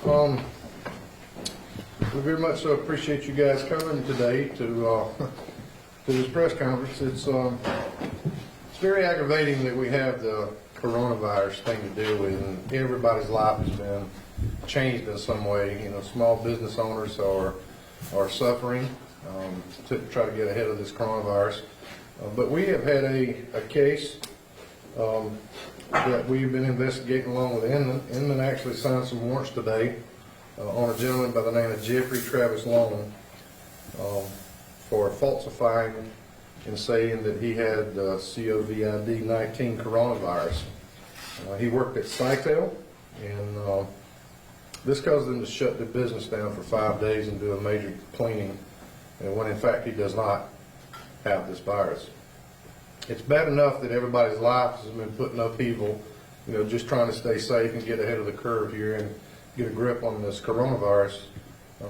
We very much so appreciate you guys coming today to this press conference. It's very aggravating that we have the coronavirus thing to deal with, and everybody's life has been changed in some way. You know, small business owners are suffering to try to get ahead of this coronavirus. But we have had a case that we've been investigating along with Inman. Inman actually signed some warrants today on a gentleman by the name of Jeffrey Travis Long for falsifying and saying that he had COVID-19 coronavirus. He worked at Sitel, and this caused them to shut the business down for 5 days and do a major cleaning, and when in fact he does not have this virus. It's bad enough that everybody's lives has been put in upheaval, you know, just trying to stay safe and get ahead of the curve here and get a grip on this coronavirus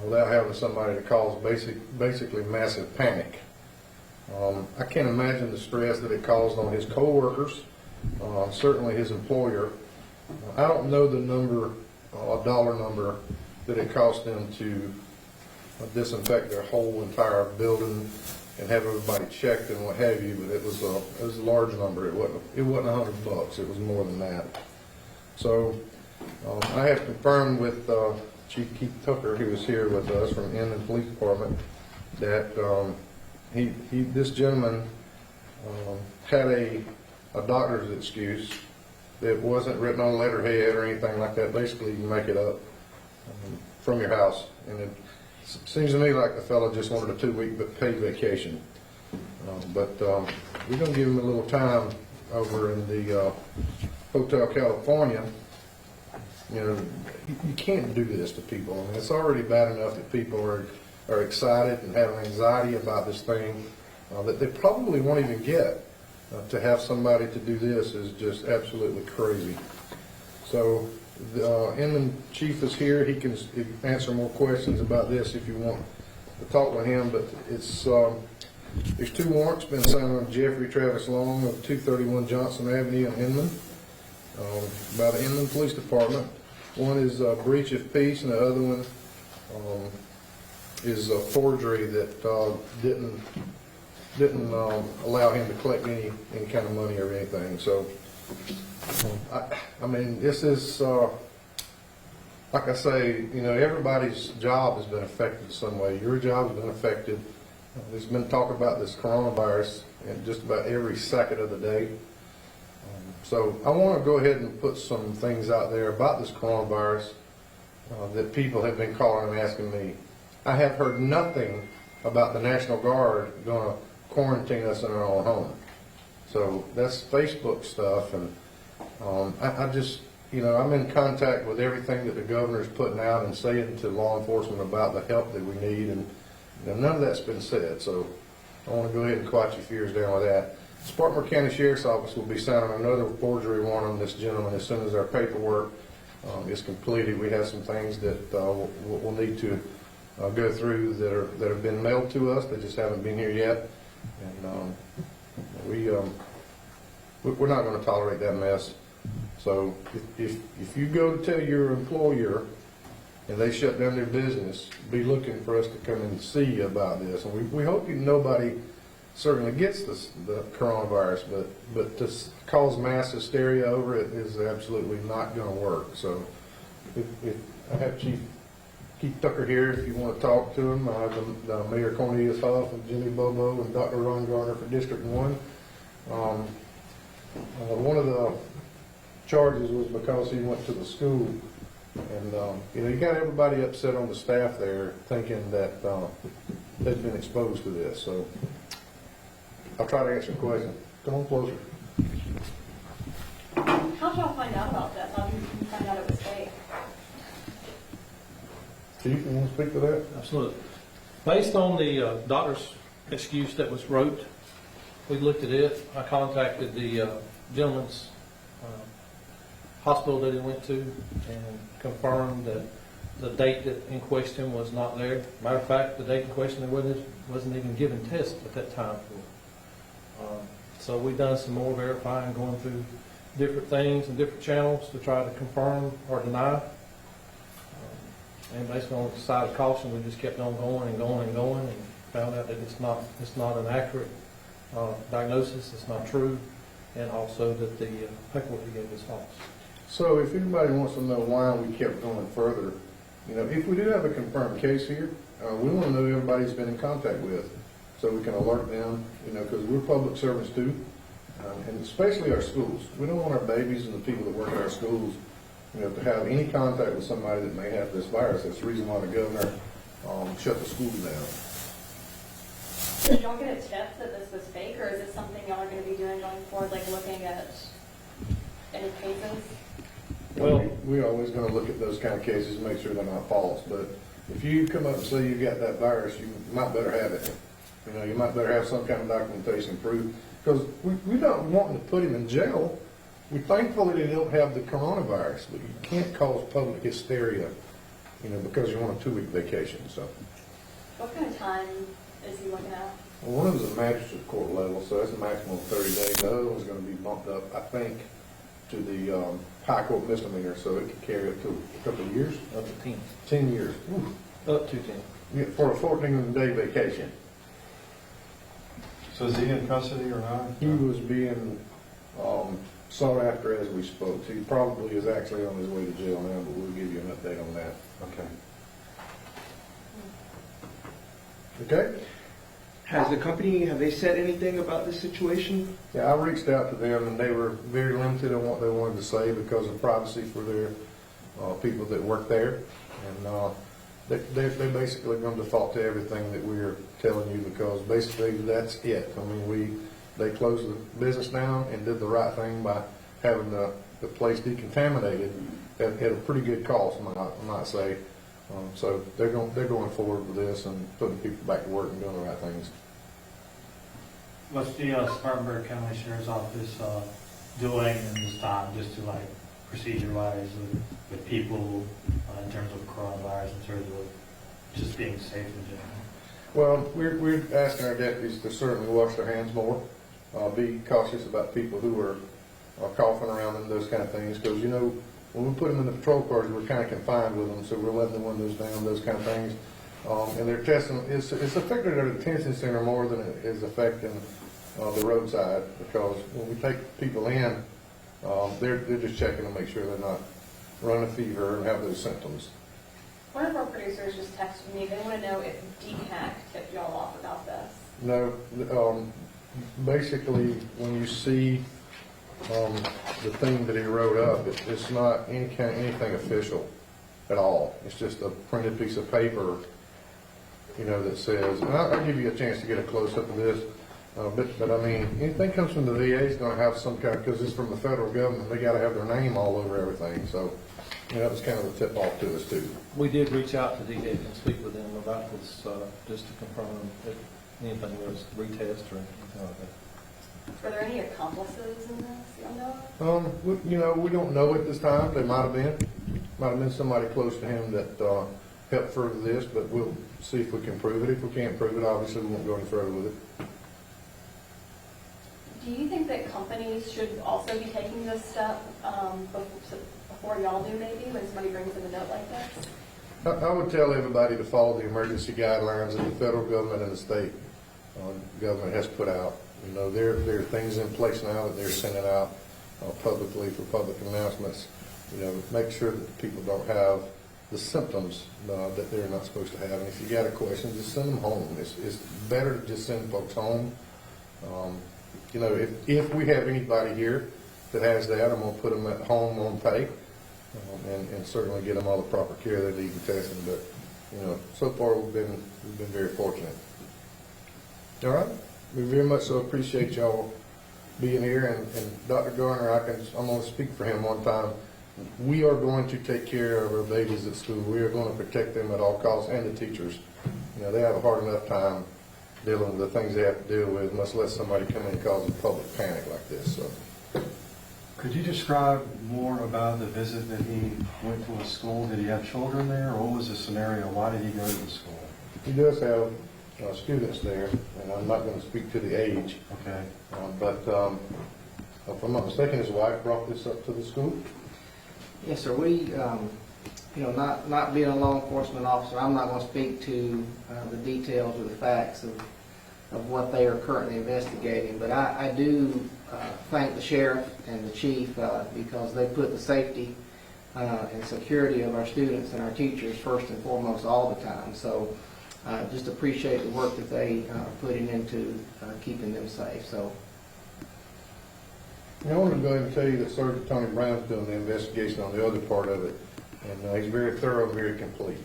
without having somebody to cause basically massive panic. I can't imagine the stress that it caused on his co-workers, certainly his employer. I don't know the number, a dollar number, that it cost them to disinfect their whole entire building and have everybody checked and what have you, but it was a large number. It wasn't $100. It was more than that. So I have confirmed with Chief Keith Tucker, who was here with us from Inman Police Department, that this gentleman had a doctor's excuse that wasn't written on letterhead or anything like that. Basically, you make it up from your house, and it seems to me like the fellow just wanted a 2-week paid vacation. But we're going to give him a little time over in the Hotel California. You know, you can't do this to people. I mean, it's already bad enough that people are excited and have anxiety about this thing that they probably won't even get. To have somebody to do this is just absolutely crazy. So the Inman chief is here. He can answer more questions about this if you want to talk with him. But it's there's 2 warrants been signed on Jeffrey Travis Long of 231 Johnson Avenue in Inman by the Inman Police Department. One is a breach of peace, and the other one is a forgery that didn't allow him to collect any kind of money or anything. So, I mean, this is, like I say, you know, everybody's job has been affected in some way. Your job has been affected. There's been talk about this coronavirus in just about every second of the day. So I want to go ahead and put some things out there about this coronavirus that people have been calling and asking me. I have heard nothing about the National Guard going to quarantine us in our own home. So that's Facebook stuff, and I just, you know, I'm in contact with everything that the governor is putting out and saying to law enforcement about the help that we need, and you know, none of that's been said. So I want to go ahead and quiet your fears down with that. Spartanburg County Sheriff's Office will be signing another forgery warrant on this gentleman as soon as our paperwork is completed. We have some things that we'll need to go through that have been mailed to us. They just haven't been here yet, and we're not going to tolerate that mess. So if you go to tell your employer and they shut down their business, be looking for us to come and see you about this. And we hope nobody certainly gets the coronavirus, but to cause mass hysteria over it is absolutely not going to work. So if I have Chief Keith Tucker here, if you want to talk to him, the Mayor Cornelius Huff and Jimmy Bobo and Dr. Ron Garner for District 1. One of the charges was because he went to the school, and you know, you got everybody upset on the staff there thinking that they've been exposed to this. So I'll try to answer the question. Come on closer. How did y'all find out about that? How did you find out it was fake? Chief, you want to speak to that? Absolutely. Based on the doctor's excuse that was wrote, we looked at it. I contacted the gentleman's hospital that he went to and confirmed that the date that in question was not there. Matter of fact, the date in question there wasn't even given test at that time for. So we've done some more verifying, going through different things and different channels to try to confirm or deny. And based on the side of caution, we just kept on going and going and going, and found out that it's not an accurate diagnosis, it's not true, and also that the paperwork he gave is false. So if anybody wants to know why we kept going further, if we do have a confirmed case here, we want to know who everybody's been in contact with, so we can alert them, because we're public servants too, and especially our schools. We don't want our babies and the people that work at our schools, to have any contact with somebody that may have this virus. That's the reason why the governor shut the schools down. Did y'all get a tip that this was fake, or is it something y'all are going to be doing going forward, like looking at any cases? Well, we're always going to look at those kind of cases and make sure they're not false. But if you come up and say you got that virus, you might better have it. You might better have some kind of documentation proof, because we're not wanting to put him in jail. We're thankful that he don't have the coronavirus, but you can't cause public hysteria, because you're on a 2-week vacation. So, What kind of time is he looking at? well, one of them is a magistrate court level, so that's a maximum of 30 days. The other one's going to be bumped up, I think, to the high court misdemeanor, so it could carry up to a couple of years. up to 10. 10 years. Up to 10. Yeah, for a 14-day vacation. So is he in custody or not? He was being sought after as we spoke. So he probably is actually on his way to jail now, but we'll give you an update on that. Okay. Okay? Has the company, have they said anything about this situation? Yeah, I reached out to them, and they were very limited on what they wanted to say because of privacy for their people that work there. And they're basically going to default to everything that we're telling you, because basically that's it. I mean, they closed the business down and did the right thing by having the place decontaminated at a pretty good cost, I might say. So they're going forward with this and putting people back to work and doing the right things. What's the Spartanburg County Sheriff's Office doing in this time, just to procedure-wise with people in terms of coronavirus, in terms of just being safe in general? Well, we're asking our deputies to certainly wash their hands more, be cautious about people who are coughing around and those kind of things, because when we put them in the patrol cars, we're kind of confined with them, so we're letting the windows down, those kind of things. And they're testing, it's affected our detention center more than it is affecting the roadside, because when we take people in, they're just checking to make sure they're not running a fever and have those symptoms. One of our producers just texted me. They want to know if DHAC tipped y'all off about this. No, basically, when you see the thing that he wrote up, it's not anything official at all. It's just a printed piece of paper, that says, and I'll give you a chance to get a close-up of this, but I mean, anything comes from the VA is going to have some kind, because it's from the federal government, they got to have their name all over everything, so, that was kind of a tip-off to us, too. We did reach out to DA and speak with them about this, just to confirm if anything was retest or anything like that. Were there any accomplices in this? Y'all know? We don't know at this time. They might have been somebody close to him that helped further this, but we'll see if we can prove it. If we can't prove it, obviously we won't go any further with it. Do you think that companies should also be taking this step before y'all do, maybe, when somebody brings in a note like this? I would tell everybody to follow the emergency guidelines that the federal government and the state government has put out. There are things in place now that they're sending out publicly for public announcements. Make sure that people don't have the symptoms that they're not supposed to have. And if you got a question, just send them home. It's better to just send folks home. If we have anybody here that has that, I'm going to put them at home on pay and certainly get them all the proper care they need and testing. But so far we've been very fortunate. All right. We very much so appreciate y'all being here, and Dr. Garner, I'm going to speak for him one time. We are going to take care of our babies at school. We are going to protect them at all costs, and the teachers. They have a hard enough time dealing with the things they have to deal with, much less somebody come in and cause a public panic like this. So, Could you describe more about the visit that he went to a school? Did he have children there, or what was the scenario? Why did he go to the school? he does have students there, and I'm not going to speak to the age. Okay. But if I'm not mistaken, his wife brought this up to the school. Yes, sir. not being a law enforcement officer, I'm not going to speak to the details or the facts of what they are currently investigating, but I do thank the sheriff and the chief because they put the safety and security of our students and our teachers first and foremost all the time. So just appreciate the work that they are putting into keeping them safe. So. I wanted to go ahead and tell you that Sergeant Tony Brown's doing the investigation on the other part of it, and he's very thorough, very complete.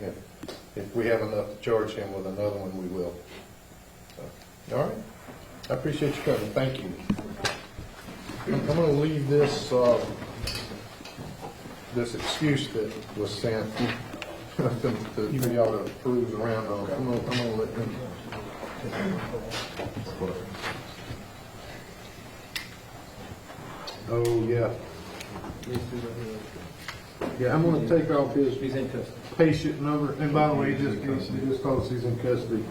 If we have enough to charge him with another one, we will. So, all right. I appreciate you coming. Thank you. I'm going to leave this this excuse that was sent for y'all to peruse around on. I'm going to let them. Oh, yeah. Yeah, I'm going to take off his He's in custody. patient number, and by the way, just because he's in custody,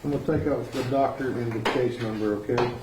I'm going to take off the doctor and the case number, okay?